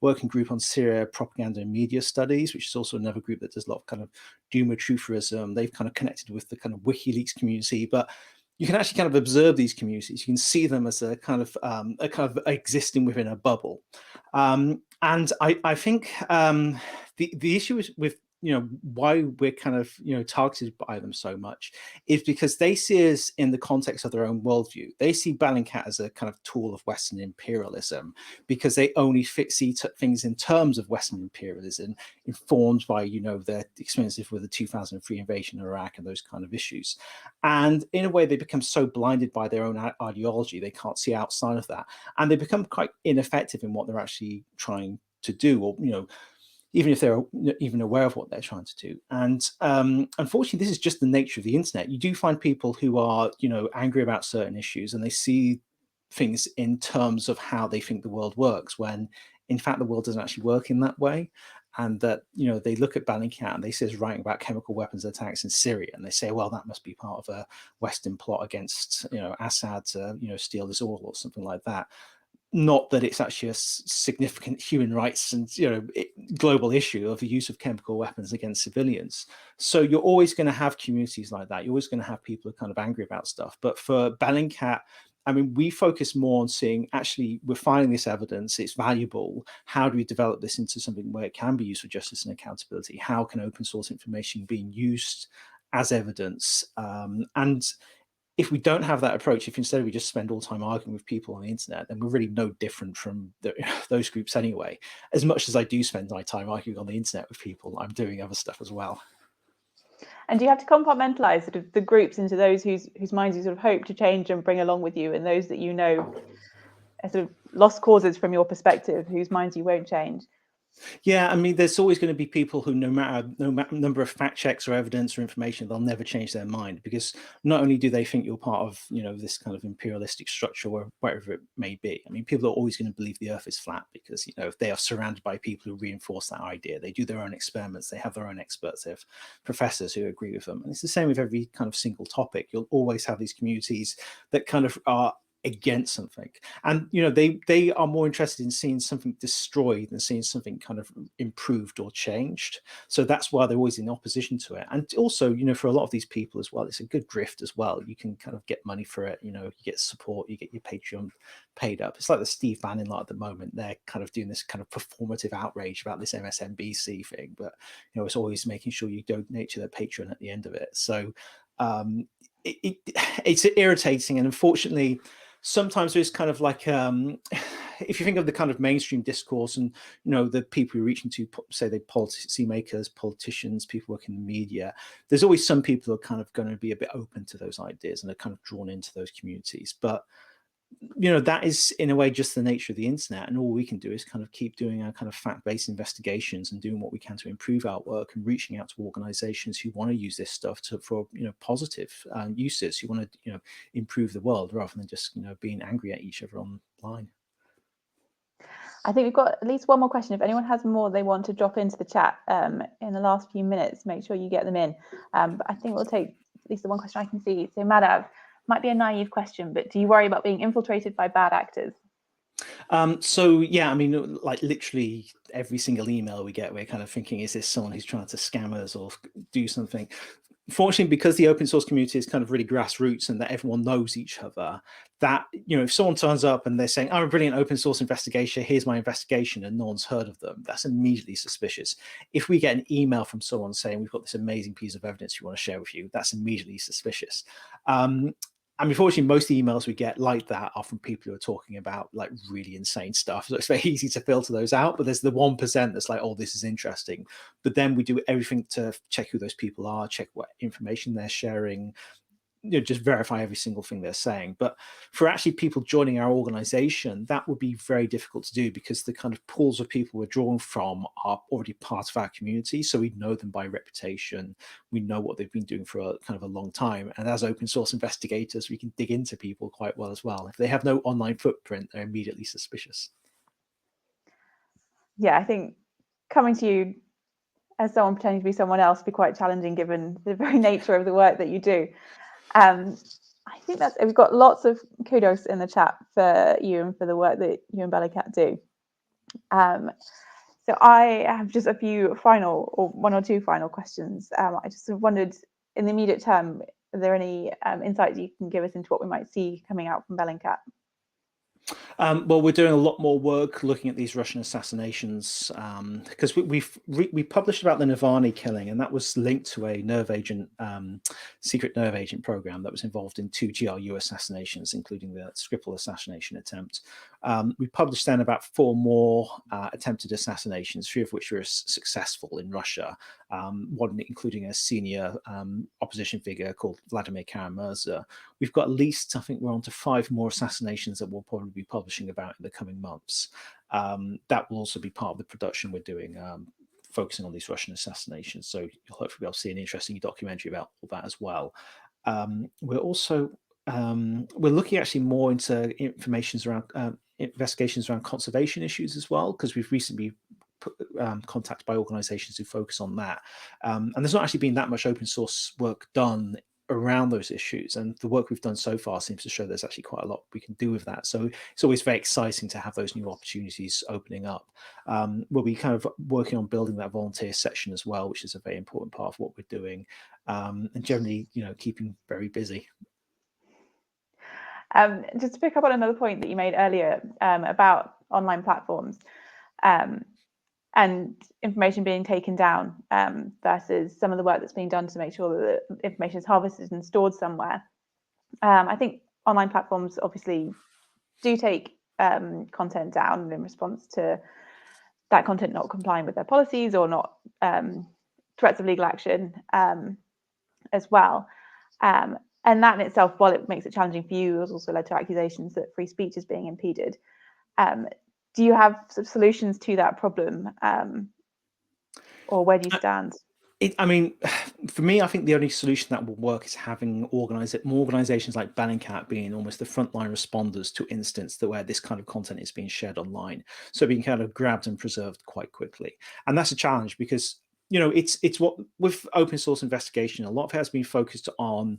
Working Group on Syria Propaganda and Media Studies, which is also another group that does a lot of kind of doom or trutherism. They've kind of connected with the kind of WikiLeaks community, but you can actually kind of observe these communities. You can see them as a kind of existing within a bubble. And I think the issue is with why we're kind of targeted by them so much is because they see us in the context of their own worldview. They see Bellingcat as a kind of tool of Western imperialism because they only see things in terms of Western imperialism, informed by their experiences with the 2003 invasion of Iraq and those kind of issues. And in a way, they become so blinded by their own ideology they can't see outside of that, and they become quite ineffective in what they're actually trying to do, or even if they're even aware of what they're trying to do. And unfortunately, this is just the nature of the internet. You do find people who are, angry about certain issues, and they see things in terms of how they think the world works, when in fact the world doesn't actually work in that way. And that, they look at Bellingcat and they see us writing about chemical weapons attacks in Syria, and they say, well, that must be part of a Western plot against, Assad to, steal this oil or something like that. Not that it's actually a significant human rights and global issue of the use of chemical weapons against civilians. So you're always going to have communities like that. You're always going to have people who are kind of angry about stuff. But for Bellingcat, I mean, we focus more on seeing, actually, we're finding this evidence, it's valuable. How do we develop this into something where it can be used for justice and accountability? How can open source information be used as evidence? And if we don't have that approach, if instead we just spend all time arguing with people on the internet, then we're really no different from those groups anyway. As much as I do spend my time arguing on the internet with people, I'm doing other stuff as well. And do you have to compartmentalize sort of the groups into those whose minds you sort of hope to change and bring along with you, and those that are sort of lost causes from your perspective, whose minds you won't change? Yeah, I mean, there's always going to be people who, no matter number of fact checks or evidence or information, they'll never change their mind, because not only do they think you're part of, this kind of imperialistic structure, or whatever it may be. I mean, people are always going to believe the Earth is flat because, they are surrounded by people who reinforce that idea. They do their own experiments. They have their own experts. They have professors who agree with them. And it's the same with every kind of single topic. You'll always have these communities that kind of are against something, and they are more interested in seeing something destroyed than seeing something kind of improved or changed. So that's why they're always in opposition to it. And also, for a lot of these people as well, it's a good grift as well. You can kind of get money for it, you get support, you get your Patreon paid up. It's like the Steve Bannon lot at the moment. They're kind of doing this kind of performative outrage about this MSNBC thing, but it's always making sure you donate to their Patreon at the end of it. So it's irritating, and unfortunately sometimes there's kind of like if you think of the kind of mainstream discourse and the people you're reaching to, say they policy makers, politicians, people working in the media, there's always some people who are kind of going to be a bit open to those ideas and are kind of drawn into those communities. But that is in a way just the nature of the internet, and all we can do is kind of keep doing our kind of fact-based investigations and doing what we can to improve our work, and reaching out to organizations who want to use this stuff for positive uses, who want to improve the world rather than just being angry at each other online. I think we've got at least one more question. If anyone has more they want to drop into the chat in the last few minutes, make sure you get them in. But I think we'll take at least the one question I can see. So Madhav, might be a naive question, but do you worry about being infiltrated by bad actors? So yeah, I mean, like literally every single email we get, we're kind of thinking, is this someone who's trying to scam us or do something? Fortunately, because the open source community is kind of really grassroots and that everyone knows each other, that, if someone turns up and they're saying, I'm a brilliant open source investigator, here's my investigation, and no one's heard of them, that's immediately suspicious. If we get an email from someone saying, we've got this amazing piece of evidence we want to share with you, that's immediately suspicious. And unfortunately, most of the emails we get like that are from people who are talking about like really insane stuff. So it's very easy to filter those out. But there's the 1% that's like, oh, this is interesting. But then we do everything to check who those people are, check what information they're sharing, just verify every single thing they're saying. But for actually people joining our organization, that would be very difficult to do because the kind of pools of people we're drawn from are already part of our community. So we know them by reputation. We know what they've been doing for a kind of a long time. And as open source investigators, we can dig into people quite well as well. If they have no online footprint, they're immediately suspicious. Yeah, I think coming to you as someone pretending to be someone else be quite challenging given the very nature of the work that you do. I think we've got lots of kudos in the chat for you and for the work that you and Bellingcat do. So I have just a few final, or one or two final questions. I just sort of wondered, in the immediate term, are there any insights you can give us into what we might see coming out from Bellingcat? Well, we're doing a lot more work looking at these Russian assassinations because we published about the Navalny killing, and that was linked to a nerve agent, secret nerve agent program that was involved in 2 GRU assassinations, including the Skripal assassination attempt. We published then about 4 more attempted assassinations, 3 of which were successful in Russia, one including a senior opposition figure called Vladimir Kara-Murza. We've got at least, I think we're on to 5 more assassinations that we'll probably be publishing about in the coming months. That will also be part of the production we're doing, focusing on these Russian assassinations. So you'll hopefully be able to see an interesting documentary about all that as well. We're also we're looking actually more into information around investigations around conservation issues as well, because we've recently contacted by organizations who focus on that. And there's not actually been that much open source work done around those issues, and the work we've done so far seems to show there's actually quite a lot we can do with that. So it's always very exciting to have those new opportunities opening up. We'll be kind of working on building that volunteer section as well, which is a very important part of what we're doing, and generally, keeping very busy. Just to pick up on another point that you made earlier about online platforms and information being taken down versus some of the work that's being done to make sure that the information is harvested and stored somewhere. I think online platforms obviously do take content down in response to that content not complying with their policies or not threats of legal action as well. And that in itself, while it makes it challenging for you, has also led to accusations that free speech is being impeded. Do you have solutions to that problem, or where do you stand? I mean, for me, I think the only solution that will work is having more organizations like Bellingcat being almost the frontline responders to instances where this kind of content is being shared online, so being kind of grabbed and preserved quite quickly. And that's a challenge because it's what with open source investigation, a lot of it has been focused on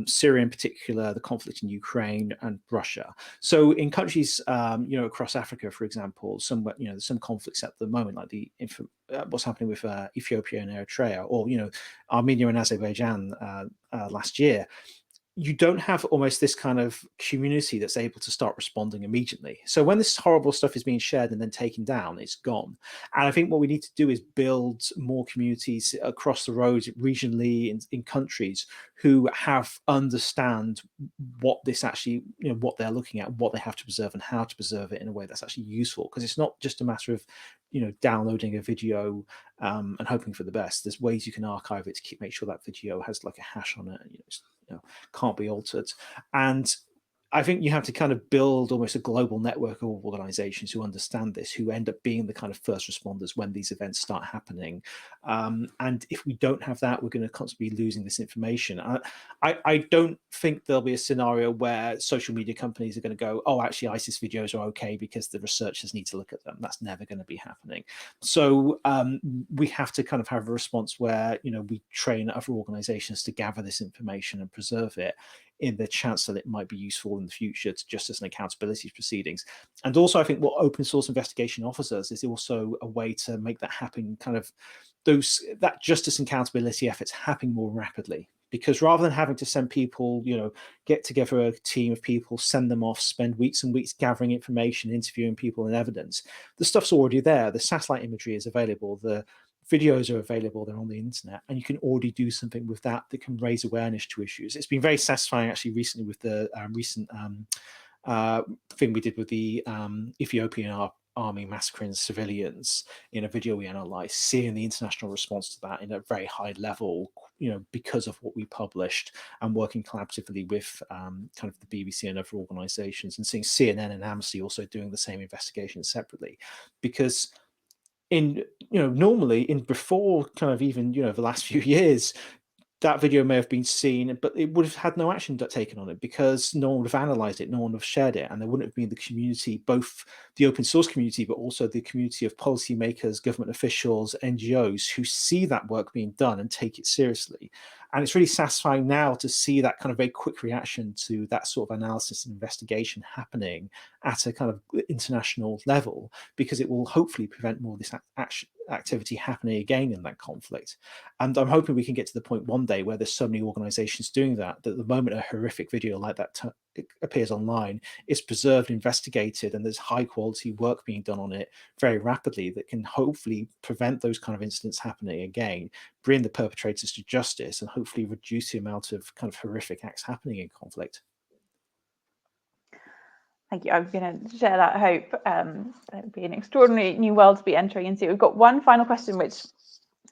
Syria in particular, the conflict in Ukraine and Russia. So in countries, across Africa, for example, some conflicts at the moment, like what's happening with Ethiopia and Eritrea, or Armenia and Azerbaijan last year. You don't have almost this kind of community that's able to start responding immediately. So when this horrible stuff is being shared and then taken down, it's gone. And I think what we need to do is build more communities across the road, regionally, in countries who understand what this actually, what they're looking at, what they have to preserve, and how to preserve it in a way that's actually useful. Because it's not just a matter of downloading a video and hoping for the best. There's ways you can archive it to make sure that video has like a hash on it, can't be altered. And I think you have to kind of build almost a global network of organizations who understand this, who end up being the kind of first responders when these events start happening. And if we don't have that, we're going to constantly be losing this information. I don't think there'll be a scenario where social media companies are going to go, oh, actually, ISIS videos are okay because the researchers need to look at them. That's never going to be happening. So we have to kind of have a response where, we train other organizations to gather this information and preserve it in the chance that it might be useful in the future to justice and accountability proceedings. And also, I think what open source investigation offers us is also a way to make that happen, kind of that justice and accountability efforts happen more rapidly. Because rather than having to send people, get together a team of people, send them off, spend weeks and weeks gathering information, interviewing people and evidence, the stuff's already there. The satellite imagery is available. The videos are available, they're on the internet, and you can already do something with that can raise awareness to issues. It's been very satisfying actually recently with the recent thing we did with the Ethiopian army massacring civilians in a video we analysed, seeing the international response to that in a very high level, because of what we published, and working collaboratively with kind of the BBC and other organisations, and seeing CNN and Amnesty also doing the same investigation separately. Because normally before kind of even the last few years, that video may have been seen, but it would have had no action taken on it because no one would have analysed it, no one would have shared it, and there wouldn't have been the community, both the open source community, but also the community of policymakers, government officials, NGOs who see that work being done and take it seriously. And it's really satisfying now to see that kind of very quick reaction to that sort of analysis and investigation happening at a kind of international level, because it will hopefully prevent more of this activity happening again in that conflict. And I'm hoping we can get to the point one day where there's so many organizations doing that the moment a horrific video like that appears online, it's preserved, investigated, and there's high quality work being done on it very rapidly that can hopefully prevent those kind of incidents happening again, bring the perpetrators to justice, and hopefully reduce the amount of kind of horrific acts happening in conflict. Thank you. I'm going to share that hope. It would be an extraordinary new world to be entering into. We've got one final question, which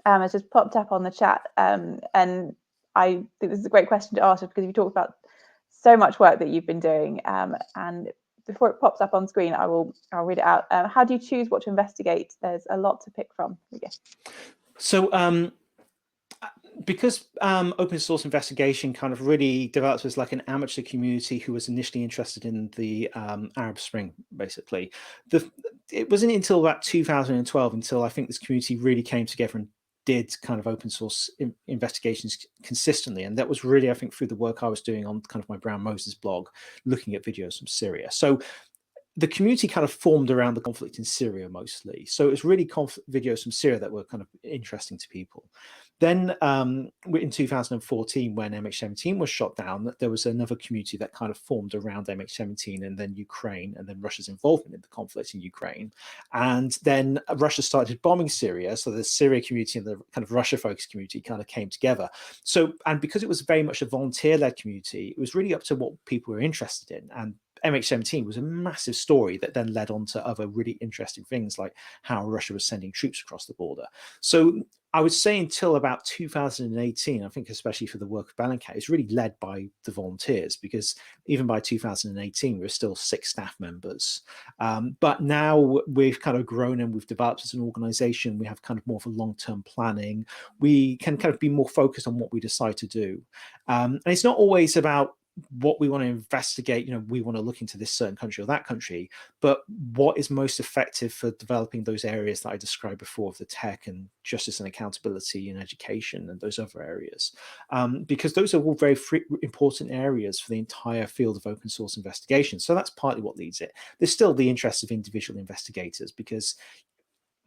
has just popped up on the chat. And I think this is a great question to ask, because you talked about so much work that you've been doing. And before it pops up on screen, I'll read it out. How do you choose what to investigate? There's a lot to pick from. Here we go. So because open source investigation kind of really developed as like an amateur community who was initially interested in the Arab Spring, basically, it wasn't until about 2012 until I think this community really came together and did kind of open source investigations consistently. And that was really, I think, through the work I was doing on kind of my Brown Moses blog, looking at videos from Syria. So the community kind of formed around the conflict in Syria mostly. So it was really videos from Syria that were kind of interesting to people. Then in 2014, when MH17 was shot down, there was another community that kind of formed around MH17, and then Ukraine, and then Russia's involvement in the conflict in Ukraine. And then Russia started bombing Syria. So the Syria community and the kind of Russia-focused community kind of came together. So, and because it was very much a volunteer-led community, it was really up to what people were interested in. And MH17 was a massive story that then led on to other really interesting things, like how Russia was sending troops across the border. So I would say until about 2018, I think especially for the work of Bellingcat, it's really led by the volunteers, because even by 2018, we were still 6 staff members. But now we've kind of grown and we've developed as an organization. We have kind of more of a long-term planning. We can kind of be more focused on what we decide to do. And it's not always about what we want to investigate, we want to look into this certain country or that country, but what is most effective for developing those areas that I described before, of the tech and justice and accountability and education and those other areas, because those are all very important areas for the entire field of open source investigation. So that's partly what leads it. There's still the interest of individual investigators, because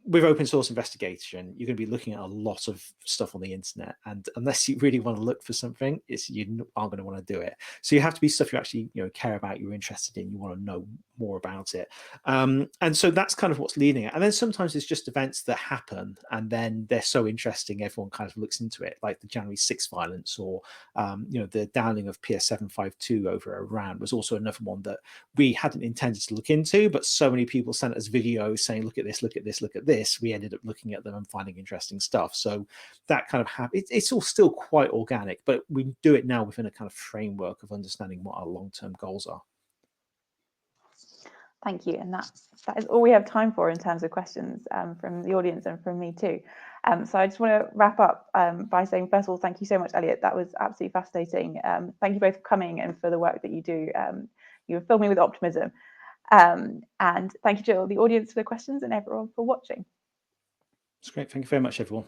with open source investigation, you're going to be looking at a lot of stuff on the internet, and unless you really want to look for something, you aren't going to want to do it. So you have to be stuff you actually care about, you're interested in, you want to know more about it, and so that's kind of what's leading it. And then sometimes it's just events that happen, and then they're so interesting, everyone kind of looks into it, like the January 6th violence, or the downing of PS752 over Iran was also another one that we hadn't intended to look into, but so many people sent us videos saying, look at this, look at this, look at this. We ended up looking at them and finding interesting stuff. So that kind of it's all still quite organic, but we do it now within a kind of framework of understanding what our long-term goals are. Thank you. And that is all we have time for in terms of questions from the audience and from me too. So I just want to wrap up by saying, first of all, thank you so much, Eliot. That was absolutely fascinating. Thank you both for coming and for the work that you do. You filled me with optimism. And thank you to all the audience for the questions and everyone for watching. It's great. Thank you very much, everyone.